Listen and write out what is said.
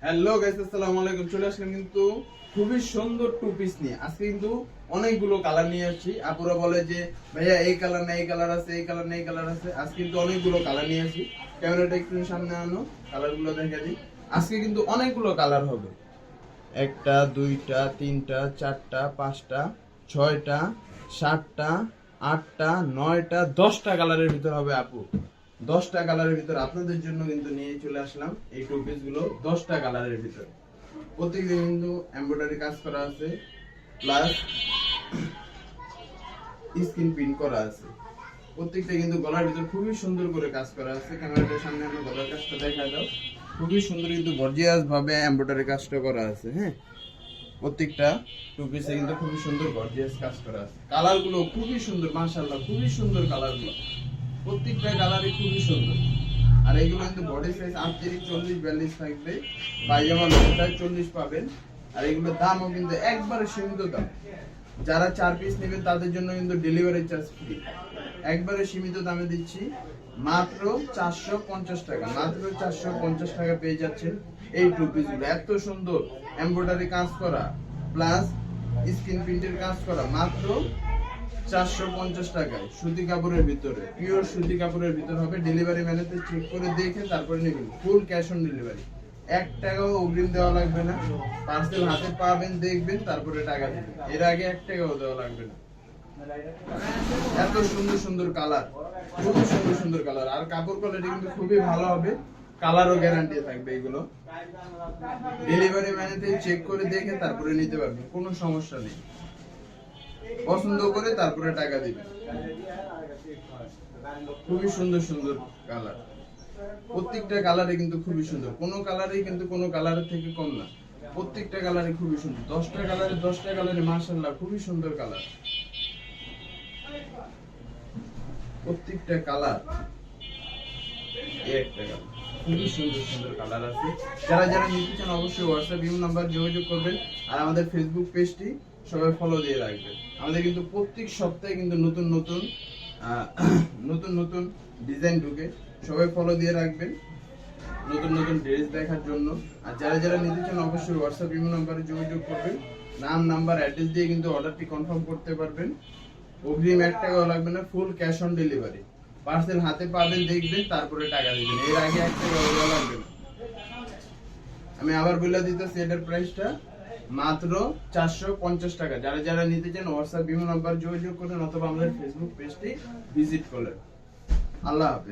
Hello guys, আসসালামু আলাইকুম। চলে আসলাম কিন্তু খুবই সুন্দর টু পিস নিয়ে। আজকে কিন্তু অনেকগুলো কালার নিয়ে আসছি। আপুরা বলে যে ভাইয়া এই কালার না এই কালার আছে, এই কালার না এই কালার আছে। আজকে কিন্তু অনেকগুলো কালার নিয়ে আসি। ক্যামেরাটা একটু সামনে আনো, কালারগুলো দেখা দিই। আজকে কিন্তু অনেকগুলো কালার হবে। একটা, দুইটা, তিনটা, চারটা, পাঁচটা, ছয়টা, সাতটা, আটটা, নয়টা, 10টা কালারের ভিতর হবে আপু। 10টা কালারের ভিতর আপনাদের জন্য কিন্তু নিয়ে চলে আসলাম এই টু পিস গুলো 10টা কালারের ভিতর। প্রত্যেকদিন কিন্তু এমব্রয়ডারি কাজ করা আছে, প্লাস স্ক্রিন প্রিন্ট করা আছে। প্রত্যেকটা কিন্তু গলার ভিতর খুবই সুন্দর করে কাজ করা আছে। ক্যামেরাটার সামনে আমরা গলার কাজটা দেখা দাও। খুবই সুন্দর কিন্তু গর্জিয়াস ভাবে এমব্রয়ডারি কাজটা করা আছে। হ্যাঁ, প্রত্যেকটা টু পিসে কিন্তু খুবই সুন্দর গর্জিয়াস কাজ করা আছে। কালার গুলো খুবই সুন্দর, মাশাআল্লাহ খুবই সুন্দর কালার গুলো। প্রত্যেকটা কালারই খুবই সুন্দর। আর এইগুলো কিন্তু বডি সাইজ 38, 40, 42 থাকবে। পায়জামা লম্বায় 40 পাবেন। আর এগুলোর দামও কিন্তু একবারে সীমিত দাম। যারা 4 পিস নেবেন তাদের জন্য কিন্তু ডেলিভারি চার্জ ফ্রি। একবারে সীমিত দামে দিচ্ছি, মাত্র 450 টাকা। মাত্র 450 টাকা পেয়ে যাচ্ছেন এই টু পিস গুলো। এত সুন্দর এমব্রয়ডারি কাজ করা প্লাস স্ক্রিন প্রিন্টের কাজ করা, মাত্র 450 টাকায় সুতি কাপড়ের ভিতরে, পিওর সুতি কাপড়ের ভিতরে হবে। ডেলিভারি ম্যানের চেক করে দেখে তারপরে নেবেন। ফুল ক্যাশ অন ডেলিভারি, 1 টাকাও অগ্রিম দেওয়া লাগবে না। পার্সেল হাতে পাবেন, দেখবেন, তারপরে টাকা দিবেন। এর আগে 1 টাকাও দেওয়া লাগবে না। এত সুন্দর সুন্দর কালার, খুবই সুন্দর সুন্দর কালার। আর কাপড় কোয়ালিটি কিন্তু খুবই ভালো হবে, কালারও গ্যারান্টি থাকবে। এগুলো ডেলিভারি ম্যানেতে চেক করে দেখে তারপরে নিতে পারবেন, কোনো সমস্যা নেই। পছন্দ করে তারপরে টাকা দিবেন। খুবই সুন্দর সুন্দর কালার, প্রত্যেকটা কালারে কিন্তু খুবই সুন্দর। কোনো কালারই কিন্তু কোনো কালারের থেকে কম না। প্রত্যেকটা কালারে খুবই সুন্দর। 10টা কালারে মাশাআল্লাহ খুবই সুন্দর কালার। প্রত্যেকটা কালার একটা কালার, খুবই সুন্দর সুন্দর কালার আছে। যারা যারা নিতে চান অবশ্যই হোয়াটসঅ্যাপ ইমো নাম্বার যোগাযোগ করবেন। আর আমাদের ফেসবুক পেজটি সবাই ফলো দিয়ে রাখবেন। আমাদের কিন্তু প্রত্যেক সপ্তাহে কিন্তু নতুন নতুন নতুন নতুন ডিজাইন ঢুকে, সবাই ফলো দিয়ে রাখবেন নতুন নতুন ড্রেস দেখার জন্য। আর যারা যারা নিতে চান অবশ্যই হোয়াটসঅ্যাপ ইমো নাম্বারে যোগাযোগ করবেন। নাম, নাম্বার, অ্যাড্রেস দিয়ে কিন্তু অর্ডারটি কনফার্ম করতে পারবেন। অগ্রিম 1 টাকাও লাগবে না, full cash on delivery. Parcel হাতে পাবেন, দেখবেন, তারপরে টাকা দিবেন। এর আগে 1 টাকাও দেওয়া লাগবে না। আমি আবার বলে দিতেছি, এটার প্রাইসটা মাত্র 450 টাকা। যারা যারা নিতে চান হোয়াটসঅ্যাপ ইমো নাম্বার যোগাযোগ করেন অথবা আমাদের ফেসবুক পেজটি ভিজিট করেন। আল্লাহ হাফেজ।